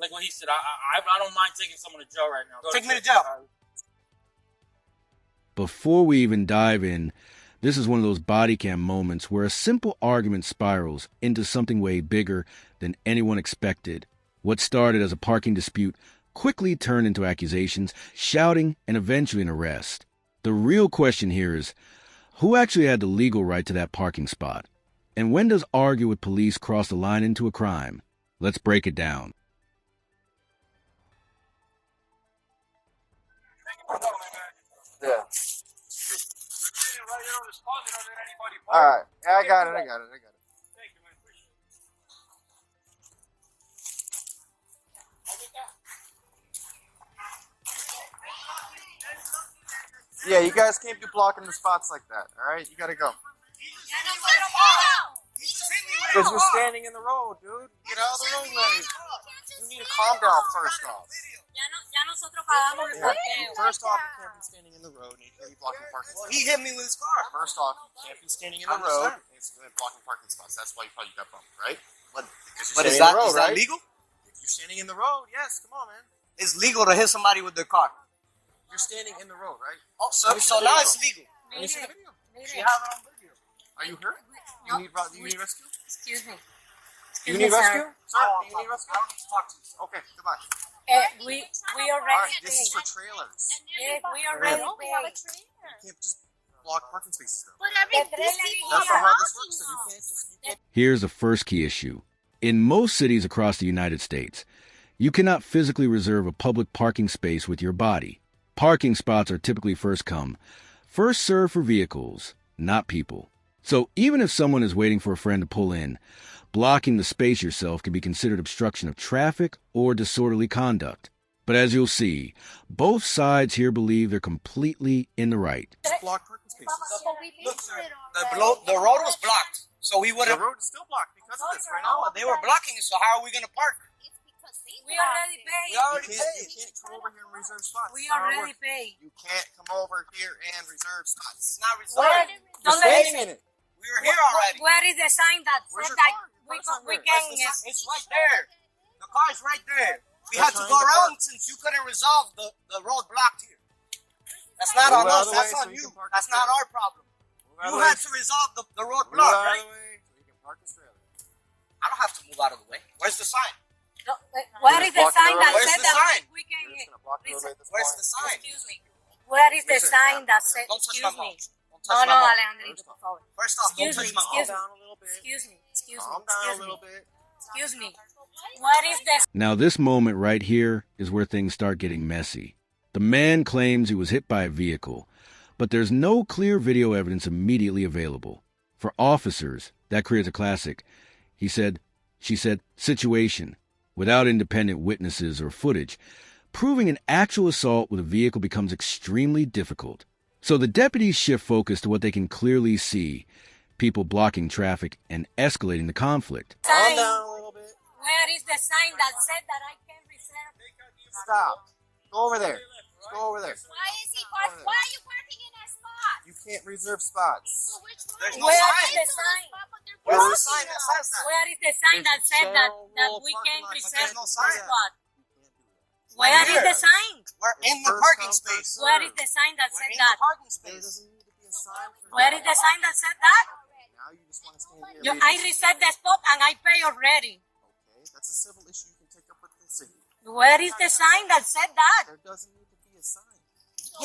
like what he said. I don't mind taking someone to jail right now. Take me to jail. Before we even dive in, this is one of those body cam moments where a simple argument spirals into something way bigger than anyone expected. What started as a parking dispute quickly turned into accusations, shouting, and eventually an arrest. The real question here is, who actually had the legal right to that parking spot? And when does argue with police cross the line into a crime? Let's break it down. Yeah. Alright. Yeah, I got it. Thank you, man. Appreciate it. Yeah, you guys can't be blocking the spots like that. Alright? You gotta go. Because you're standing in the road, dude. Get out of the roadway. You need to calm down first off. First off, you can't be standing in the road and you can't be blocking parking spots. He hit me with his car. First off, you can't be standing in the road and blocking parking spots. That's why you probably got bumped, right? But is that legal? If you're standing in the road, yes, come on, man. It's legal to hit somebody with their car. You're standing in the road, right? Oh, so now it's legal. Let me see the video. You have it on video. Are you hurt? You need rescue? Excuse me. You need rescue? Sir, you need rescue? I don't need to talk to you. Okay, goodbye. We All already right, this is for trailers. yes, we already You can't just block parking spaces, though. But That's not how this works, so you can't just... Here's the first key issue. In most cities across the United States, you cannot physically reserve a public parking space with your body. Parking spots are typically first come, first served for vehicles, not people. So even if someone is waiting for a friend to pull in, blocking the space yourself can be considered obstruction of traffic or disorderly conduct. But as you'll see, both sides here believe they're completely in the right. Just block parking spaces. Look, sir, the road was blocked, so we would The have. road is still blocked because of this right No, now. they were blocking it. So how are we gonna park? We already paid. You can't come over here and reserve spots. We That's not how it already works. paid. You can't come over here and reserve spots. It's not Where, resolved. You're don't let standing me in it. We were here already. Where is the sign that Where's said your that car? we Your car's we not can? It's right there. The car's right there. We They're had to trying go to around park. since you couldn't resolve the road blocked here. That's not Move on out us. of the That's way on so you you. can park That's the not trailer. our problem. Move out You of the had way. to resolve the road Move block, out of right? the way so you can park this trailer. I don't have to move out of the way. Where's the sign? Where is the Blocking sign the that road. Where's said the that sign? we You're can? just gonna block the roadway at this Where's point. the sign? Excuse me. Where is the Listen, sign that said? Don't touch Excuse my me. mouth. Don't No, touch no, my mouth. Alejandrito, por favor. First off, don't Excuse touch me, my Calm excuse mouth. down a little bit. Excuse me. Excuse me. Calm down a Excuse little me. bit. Excuse me. What is the? Now this moment right here is where things start getting messy. The man claims he was hit by a vehicle, but there's no clear video evidence immediately available. For officers, that creates a classic he said, she said situation without independent witnesses or footage. Proving an actual assault with a vehicle becomes extremely difficult. So the deputies shift focus to what they can clearly see, people blocking traffic and escalating the conflict. Calm Sign. down a little bit. Where is the sign that said that I can reserve? Stop. Go over there. Go over there. Why is he parking? Why are you parking in that spot? You can't reserve spots. So which one? There's no Where sign. is the sign? Where's the sign that says that? Where is the sign that said that we can But reserve there's no the sign. spot? You Where is here. the sign? We're in the First parking come, space. first Where is the sign that We're said in the that? parking There space. doesn't need to be a sign for Where that. is the sign that said that? Now you just want to stand Yo, here. I reserved the spot and I pay already. Okay, that's a civil issue you can take up with the city. Where is the sign that said that? There doesn't need to be a sign.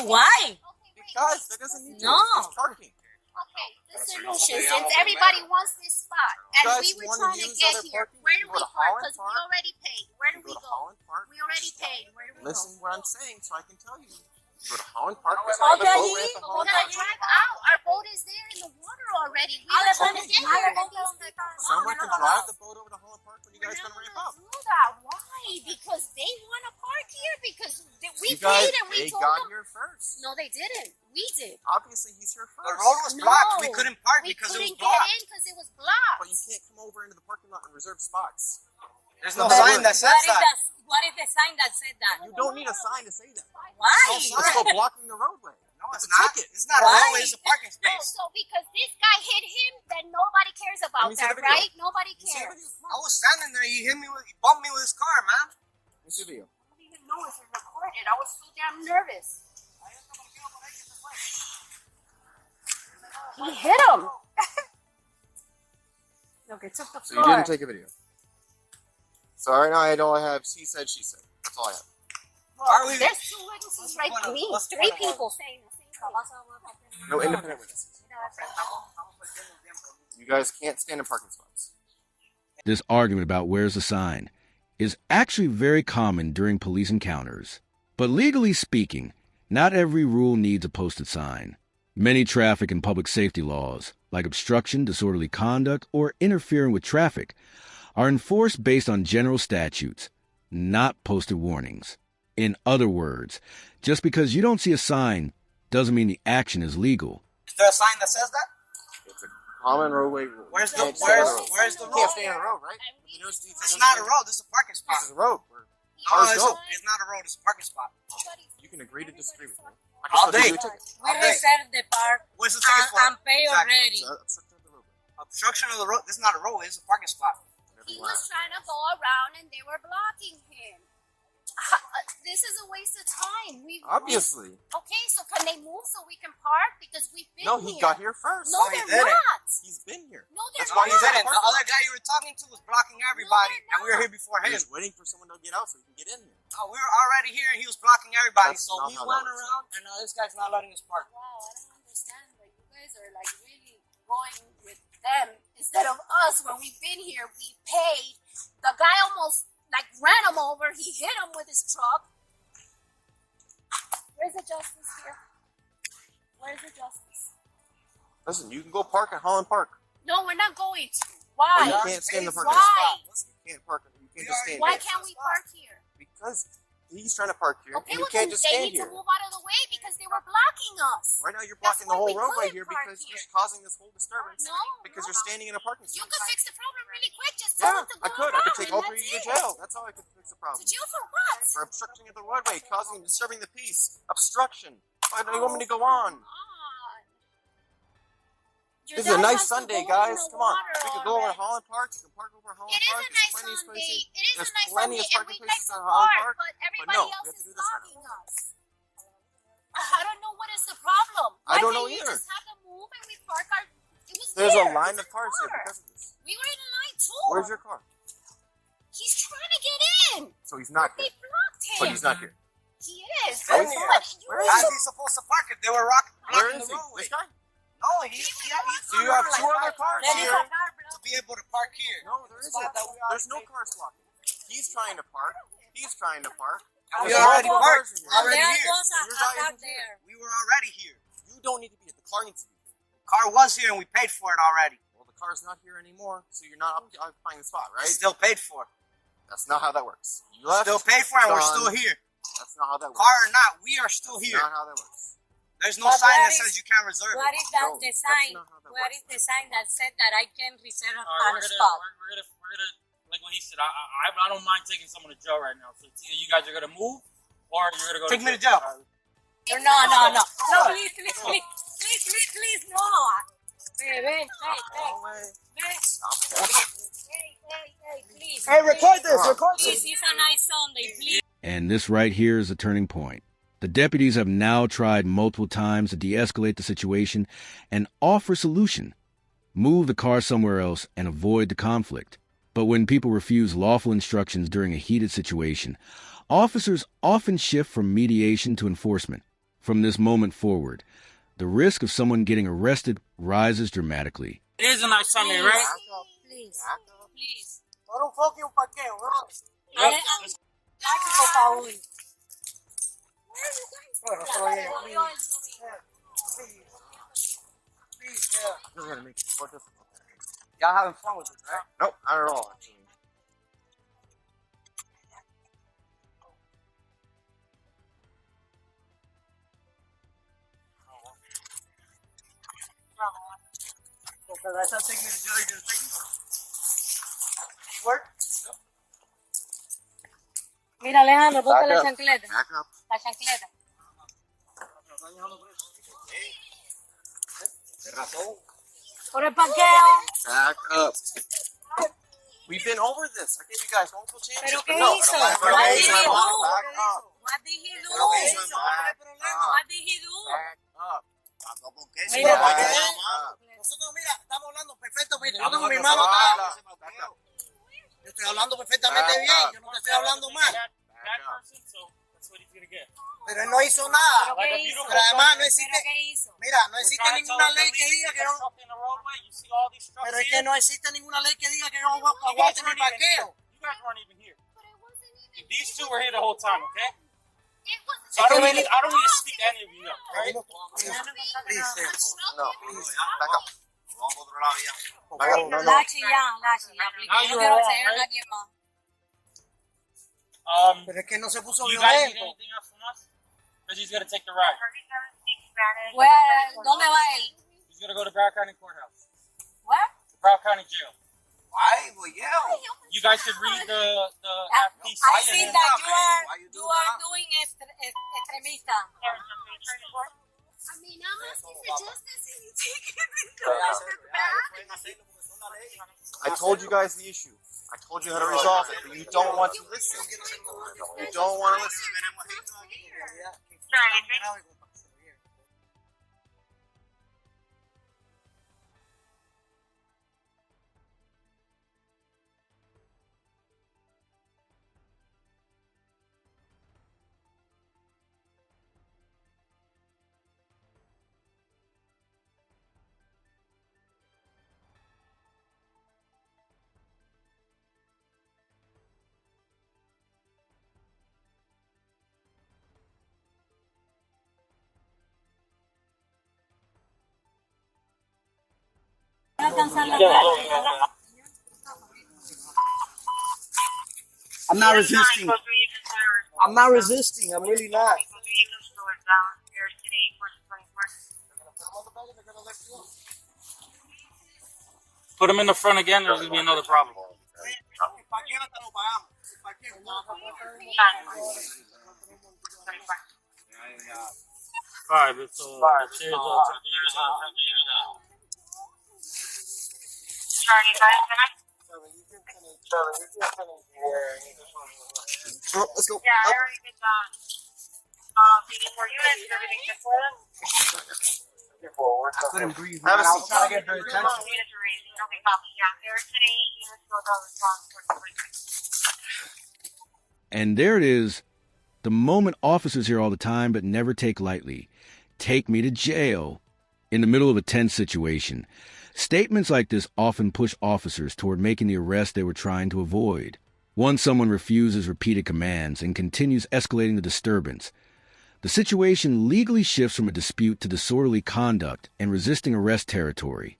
Why? Because there doesn't need to. No. It's parking. Okay, the solution, since everybody wants this spot, You and guys we were wanna trying to use get other here, parking? where You do go we to park? Holland Because we Park. already paid. Where do You we go to go? Holland Park. We already paid. Where do we Listen go? what I'm saying so I can tell you. You go to Holland Park. Okay, There's another boat you- ramp at We Holland gotta Park. drive out. Our boat is there in the water already. We were trying to get here. And these people Someone can drive the boat over to Holland Park when you We're guys not gonna ramp gonna up. do that. Why? Because they want to park here. Because we You guys, paid and we they told got them. here first. No, they didn't. We did. Obviously, he's here first. The road was blocked. We No. couldn't park We because it was couldn't get blocked. in because it was blocked. But you can't come over into the parking lot and reserve spots. There's no But sign that says that. What is the sign that said that? You don't need a sign to say that. Why? No It's sign. called blocking the roadway. No, it's a not. ticket. It's not a Why? roadway. It's a parking No, space. so because this guy hit him, then nobody cares Let about me see the that, video. right? Nobody You see the cares. video? Come I on. was standing there. He bumped me with his car, man. see the video. I didn't even know if it recorded. I was so damn nervous. He hit him. Look, it took the So floor. you didn't take a video. So right now I don't have she said, she said. That's all I have. Well, there's two witnesses right to me. Three people saying the same thing. No independent witnesses. You guys can't stand in parking spots. This argument about where's the sign is actually very common during police encounters. But legally speaking, not every rule needs a posted sign. Many traffic and public safety laws, like obstruction, disorderly conduct, or interfering with traffic, are enforced based on general statutes, not posted warnings. In other words, just because you don't see a sign doesn't mean the action is legal. Is there a sign that says that? It's a common roadway rule. Where's the You can't stand on road. where's the You can't road? stand on the road, right? It's not a road. This is a parking spot. This is a road. Where No, cars go. it's not a road. It's a parking spot. You can agree to disagree with me. I All can still day. give you a ticket. We Okay. reserve the park Where's the ticket for? and pay Exactly. already. So that's obstruction of the roadway. Obstruction of the road. This is not a road. It's a parking spot. Whatever He you want. was trying to go around and they were blocking him. This is a waste of time. Obviously. Okay, so can they move so we can park? Because we've been No, here. he got here first. No, No, he they're didn't. not. He's been here. No, they're That's why not. he's in it. The other guy you were talking to was blocking everybody, No, and we were here before He him. was waiting for someone to get out so he can get in here. Oh, we were already here, and he was blocking everybody. That's So not we how that went works. around, and now this guy's not letting us park. Wow, I don't understand. Like, you guys are like really going with them instead of us. When we've been here, we paid. The guy almost like ran him over. He hit him with his truck. Where's the justice here? Where's the justice? Listen, you can go park at Holland Park. No, we're not going to. Or Why? you can't stand in the parking Why? spot. You can't park. You can't just stand Why here. can't we park here? Because he's trying to park here, Okay, and you well can't then just they stand need here. to move out of the way because they were blocking us. Right now, you're That's blocking the why whole we roadway couldn't here park because you're here. causing this whole disturbance. No, Because no. you're standing in a parking You spot. could fix the problem really quick. Just tell Yeah, them to I go could. I around could take and all three of you to that's it. jail. That's how I could fix the problem. To jail for what? For obstructing of the roadway, causing and disturbing the peace. Obstruction. Why do you want me to go on? Your This is a dad nice has to Sunday, go guys. in the Come on. water We could go over to already. Holland Park. You can park over at Holland It is Park. a There's nice plenty of Sunday. spaces. It is There's a nice plenty Sunday, of and parking we'd like places to at Holland park, Park. but everybody no, we else have to is do this now. blocking us. I don't know what is the problem. I don't know Why can't you either. just have them move and we park our... It was There's there. a line It's of cars here car. because of this. We were in a line too. Where's your car? He's trying to get in. So he's not They here. blocked him. But he's not here. He is. Where is But he you at? Where is How's he? he supposed to park if they were Where blocking is the he? roadway? This guy? No, he's So you have two other cars There is here. a car block. to be able to park here. No, there isn't. There's no cars blocking. He's trying to park. He's trying to park. We There's already multiple parked. cars in here. And Already there here. goes a Your guy car isn't here. there. We were already here. You don't need to be here. The car needs to be here. Car was here and we paid for it already. Well, the car's not here anymore, so you're not occupying the spot, right? It's still paid for. That's not how that works. You left. Still paid for and we're Done. still here. That's not how that works. Car or not, we are still That's here. not how that works. There's no But sign where that is- says you can't reserve What it. is that No, the that's sign? not how that What works, is the man. sign that said that I can reserve All on right, a spot? we're gonna, like what he said. I don't mind taking someone to jail right now. So it's either you guys are gonna move, or you're gonna go. Take me to jail. No, please, no. Ven, No way. please. Hey, record this. Come on. Record Please, this. it's a nice Sunday, please. And this right here is a turning point. The deputies have now tried multiple times to de-escalate the situation and offer a solution. Move the car somewhere else and avoid the conflict. But when people refuse lawful instructions during a heated situation, officers often shift from mediation to enforcement. From this moment forward, the risk of someone getting arrested rises dramatically. It is a nice Sunday, right? Please, please. Por un fucking parqueo, bro. Dale, por favor. This is gonna make it more difficult. Y'all having fun with it, right? Nope, not at all. Actually. Because I said take me to jail, you're gonna take me? Work? Mira, Alejandro, ponte Back la up. chancleta. Back up. La chancleta. De razón. Por el parqueo. Back up. We've been over this. I gave you guys multiple chances. ¿Pero qué No, hizo? pero pero What back did he up, do? back up, What did he do? Pero ¿qué hizo? ¿Cuál es el problema? What did he do? back up. ¿Por qué? Mira, Si ¿por qué? nosotros, mira, estamos hablando perfecto. Mira, yo Vamos tengo a mi tratar. mano acá. Back up. Yo estoy hablando perfectamente Back bien. up. Yo no te estoy hablando mal. That person, so that's what he's gonna get. Pero él no hizo nada. ¿Pero Like qué a hizo? beautiful Pero además no ¿Pero existe. qué hizo? Mira, no We're existe trying to ninguna tell them ley to que leave. diga que There's no. truck in the roadway. You see all these trucks Pero es here? que no existe ninguna ley que diga que yo You guys aguante mi weren't even here. parqueo. You guys weren't even here. But it wasn't even. These two were here the whole time, okay? It was. So I don't need to speak to any of you, right? Please, No, please, back up. Vamos a otro lado ya. Back up. No, no. Lachi ya, please. Now Yo you're quiero wrong, saber right? aquí más. Um, Pero es que no se puso you guys need violento. anything else from us? Because he's gonna take the ride. ¿Dónde va él? He's gonna go to Broward County Courthouse, Where? Broward County Jail. Why? Well, yeah. You guys should read the piece. I see and that why you do you are that? doing extremista. I mean, I'm asking for justice and you take it back. I told you guys the issue. I told you how to resolve it, but you don't want to listen. You don't want to listen. I'm not resisting. I'm not resisting. I'm really not. Put him in the front again. There's gonna be another problem. Five. It's the chairs all Oh, let's go. Yeah, I Up. already did that. Meeting for you and everything good for them. I couldn't breathe. Have a Man. I was seat. trying to get her attention. Unit to raise. Okay, copy. Yeah, Eric today, units will not respond for the And there it is, the moment officers hear all the time but never take lightly. Take me to jail. In the middle of a tense situation. Statements like this often push officers toward making the arrest they were trying to avoid. Once someone refuses repeated commands and continues escalating the disturbance, the situation legally shifts from a dispute to disorderly conduct and resisting arrest territory.